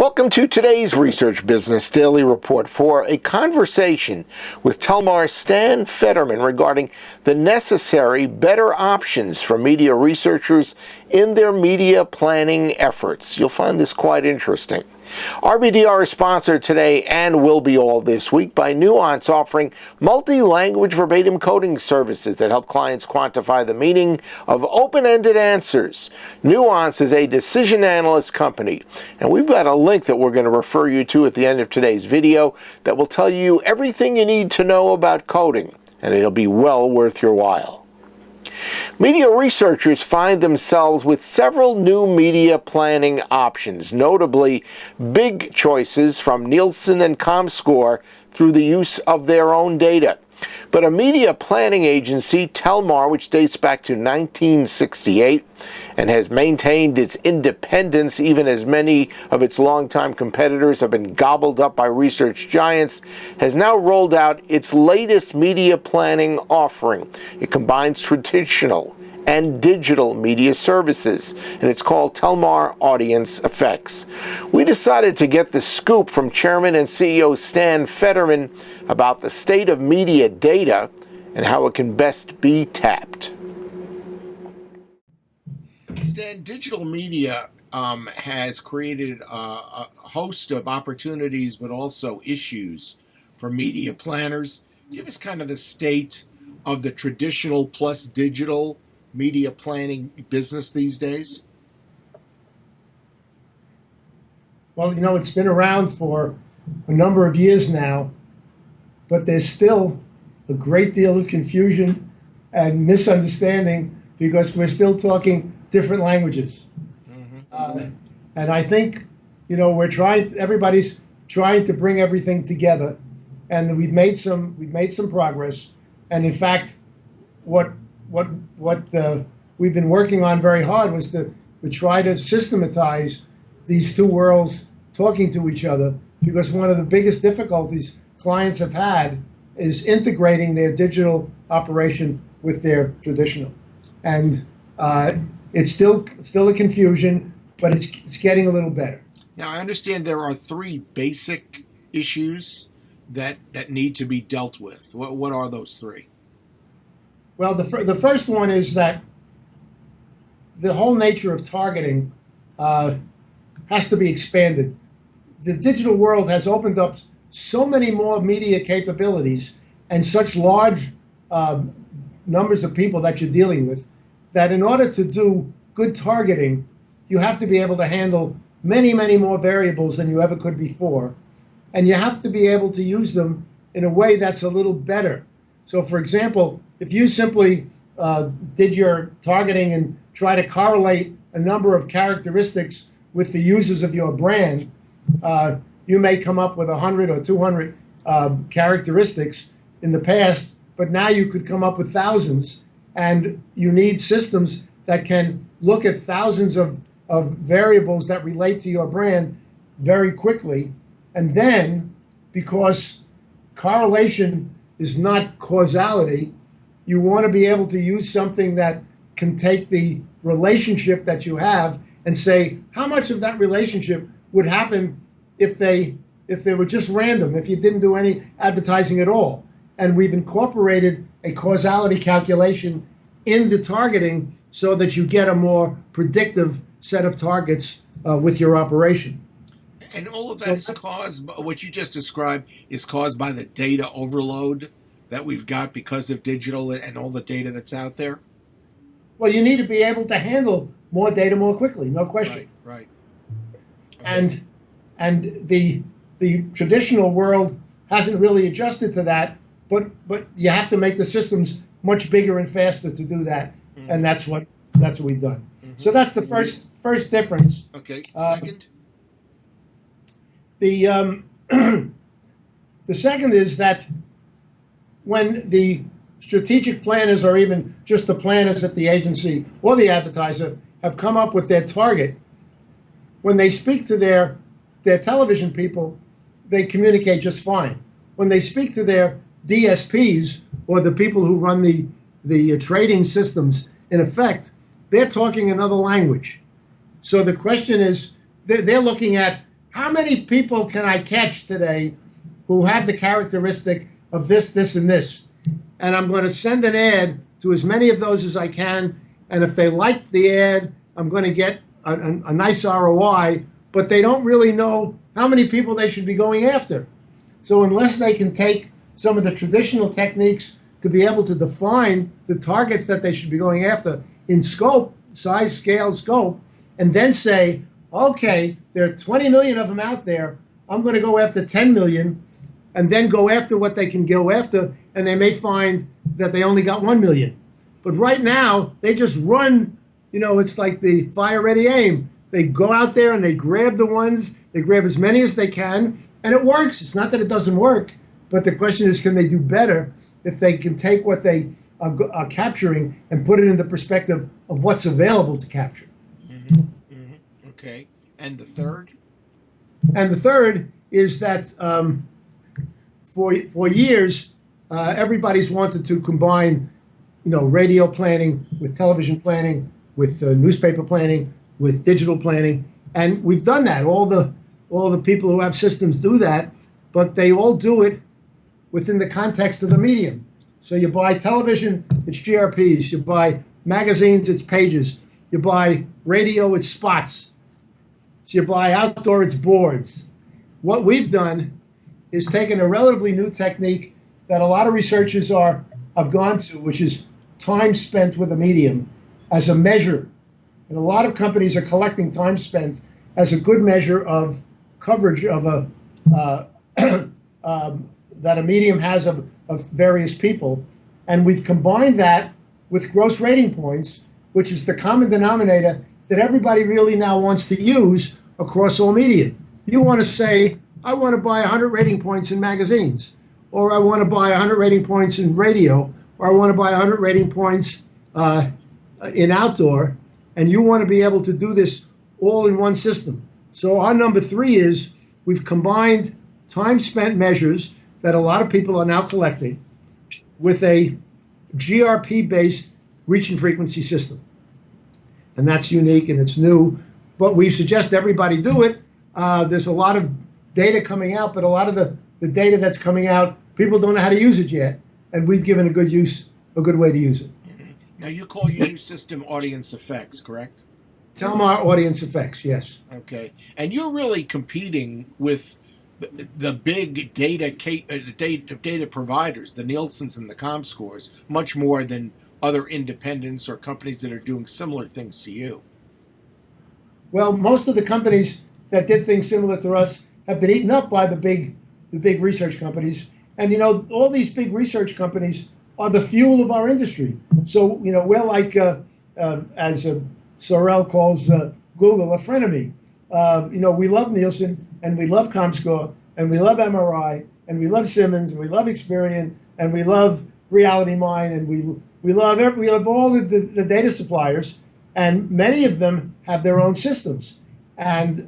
Welcome to today's Research Business Daily Report for a conversation with Telmar's Stan Federman regarding the necessary better options for media researchers in their media planning efforts. You'll find this quite interesting. RBDR is sponsored today and will be all this week by Nuance, offering multi-language verbatim coding services that help clients quantify the meaning of open-ended answers. Nuance is a decision analyst company, and we've got a link that we're going to refer you to at the end of today's video that will tell you everything you need to know about coding, and it'll be well worth your while. Media researchers find themselves with several new media planning options, notably big choices from Nielsen and comScore through the use of their own data. But a media planning agency, Telmar, which dates back to 1968 and has maintained its independence even as many of its longtime competitors have been gobbled up by research giants, has now rolled out its latest media planning offering. It combines traditional and digital media services, and it's called Telmar Audience Effects. We decided to get the scoop from Chairman and CEO Stan Federman about the state of media data and how it can best be tapped. Stan, digital media has created a host of opportunities but also issues for media planners. Give us kind of the state of the traditional plus digital media planning business these days? Well, it's been around for a number of years now, but there's still a great deal of confusion and misunderstanding because we're still talking different languages. And I think, everybody's trying to bring everything together, and we've made some progress. And in fact, what we've been working on very hard was to try to systematize these two worlds talking to each other, because one of the biggest difficulties clients have had is integrating their digital operation with their traditional. And it's still a confusion, but it's getting a little better. Now, I understand there are three basic issues that need to be dealt with. What are those three? Well, the first one is that the whole nature of targeting has to be expanded. The digital world has opened up so many more media capabilities and such large numbers of people that you're dealing with, that in order to do good targeting, you have to be able to handle many, many more variables than you ever could before. And you have to be able to use them in a way that's a little better. So, for example, if you simply did your targeting and try to correlate a number of characteristics with the users of your brand, you may come up with 100 or 200 characteristics in the past, but now you could come up with thousands, and you need systems that can look at thousands of variables that relate to your brand very quickly. And then, because correlation is not causality, you want to be able to use something that can take the relationship that you have and say, how much of that relationship would happen if they were just random, if you didn't do any advertising at all? And we've incorporated a causality calculation in the targeting so that you get a more predictive set of targets with your operation. And all of that is caused, what you just described is caused by the data overload that we've got because of digital and all the data that's out there? Well, you need to be able to handle more data more quickly, no question. Right. Okay. And the traditional world hasn't really adjusted to that, but you have to make the systems much bigger and faster to do that, and that's what we've done. So that's the first difference. Okay. Second. The second is that when the strategic planners, or even just the planners at the agency or the advertiser, have come up with their target, when they speak to their television people, they communicate just fine. When they speak to their DSPs, or the people who run the trading systems, in effect, they're talking another language. So the question is, they're looking at how many people can I catch today who have the characteristic of this, this, and this? And I'm going to send an ad to as many of those as I can. And if they like the ad, I'm going to get a nice ROI, but they don't really know how many people they should be going after. So unless they can take some of the traditional techniques to be able to define the targets that they should be going after in scope, size, scale, scope, and then say, okay, there are 20 million of them out there. I'm going to go after 10 million and then go after what they can go after, and they may find that they only got 1 million. But right now, they just run, it's like the fire ready aim. They go out there and they grab the ones, they grab as many as they can, and it works. It's not that it doesn't work, but the question is, can they do better if they can take what they are capturing and put it in the perspective of what's available to capture? Mm-hmm. Mm-hmm. Okay. And the third? And the third is that for years, everybody's wanted to combine, radio planning with television planning, with newspaper planning, with digital planning, and we've done that. All the people who have systems do that, but they all do it within the context of the medium. So you buy television, it's GRPs. You buy magazines, it's pages. You buy radio, it's spots. So you buy outdoor, it's boards. What we've done is taken a relatively new technique that a lot of researchers have gone to, which is time spent with a medium as a measure. And a lot of companies are collecting time spent as a good measure of coverage of that a medium has of various people. And we've combined that with gross rating points, which is the common denominator that everybody really now wants to use across all media. You want to say, I want to buy 100 rating points in magazines, or I want to buy 100 rating points in radio, or I want to buy 100 rating points in outdoor, and you want to be able to do this all in one system. So our number 3 is we've combined time spent measures that a lot of people are now collecting with a GRP-based reach and frequency system. And that's unique and it's new, but we suggest everybody do it. There's a lot of data coming out, but a lot of the data that's coming out, people don't know how to use it yet. And we've given a good way to use it. Now you call your new system audience effects, correct? Telmar audience effects, yes. Okay. And you're really competing with the big data providers, the Nielsens and the comScores, much more than other independents or companies that are doing similar things to you. Well, most of the companies that did things similar to us have been eaten up by the big research companies. And, all these big research companies are the fuel of our industry. So, we're like, as Sorrell calls Google, a frenemy. We love Nielsen, and we love comScore, and we love MRI, and we love Simmons, and we love Experian, and we love Reality Mine, and we love all the data suppliers, and many of them have their own systems. And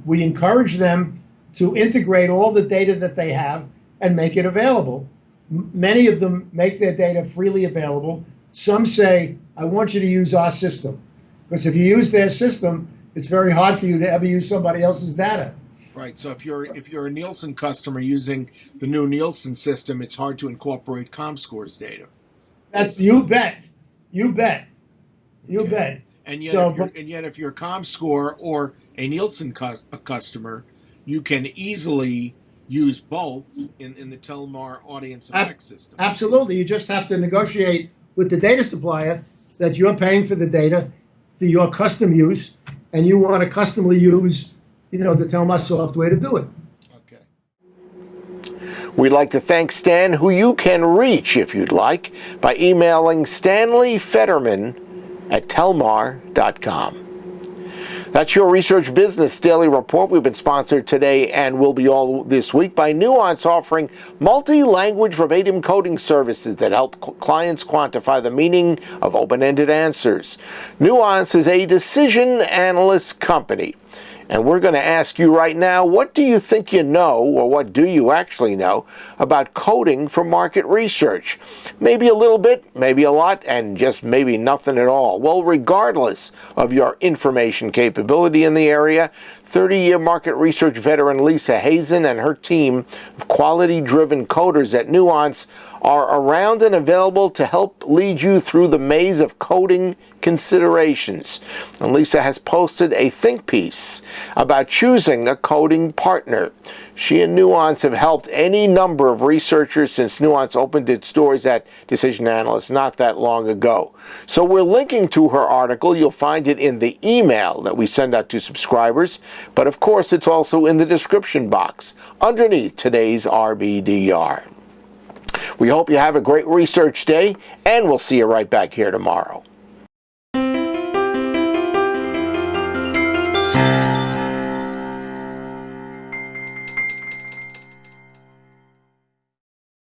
we encourage them to integrate all the data that they have and make it available. Many of them make their data freely available. Some say, I want you to use our system. Because if you use their system, it's very hard for you to ever use somebody else's data. Right. So if you're a Nielsen customer using the new Nielsen system, it's hard to incorporate comScore's data. That's you bet. You bet. You bet. And yet, if you're a comScore or a Nielsen customer, you can easily use both in the Telmar audience effects system. Absolutely. You just have to negotiate with the data supplier that you're paying for the data for your custom use, and you want to customly use, the Telmar software to do it. Okay. We'd like to thank Stan, who you can reach, if you'd like, by emailing Stanley Federman at telmar.com. That's your Research Business Daily Report. We've been sponsored today and will be all this week by Nuance, offering multi-language verbatim coding services that help clients quantify the meaning of open-ended answers. Nuance is a decision analyst company. And we're going to ask you right now, what do you think you know, or what do you actually know, about coding for market research? Maybe a little bit, maybe a lot, and just maybe nothing at all. Well, regardless of your information capability in the area, 30-year market research veteran Lisa Hazen and her team of quality-driven coders at Nuance are around and available to help lead you through the maze of coding considerations. And Lisa has posted a think piece about choosing a coding partner. She and Nuance have helped any number of researchers since Nuance opened its doors at Decision Analyst not that long ago. So we're linking to her article. You'll find it in the email that we send out to subscribers, but of course it's also in the description box underneath today's RBDR. We hope you have a great research day, and we'll see you right back here tomorrow.